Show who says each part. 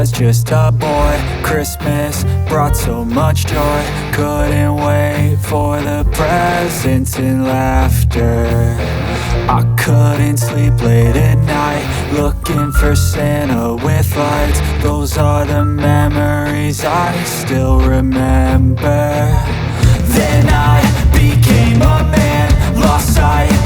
Speaker 1: was just a boy. Christmas brought so much joy. Couldn't wait for the presents and laughter. I couldn't sleep late at night, looking for Santa with lights. Those are the memories I still remember. Then I became a man, lost sight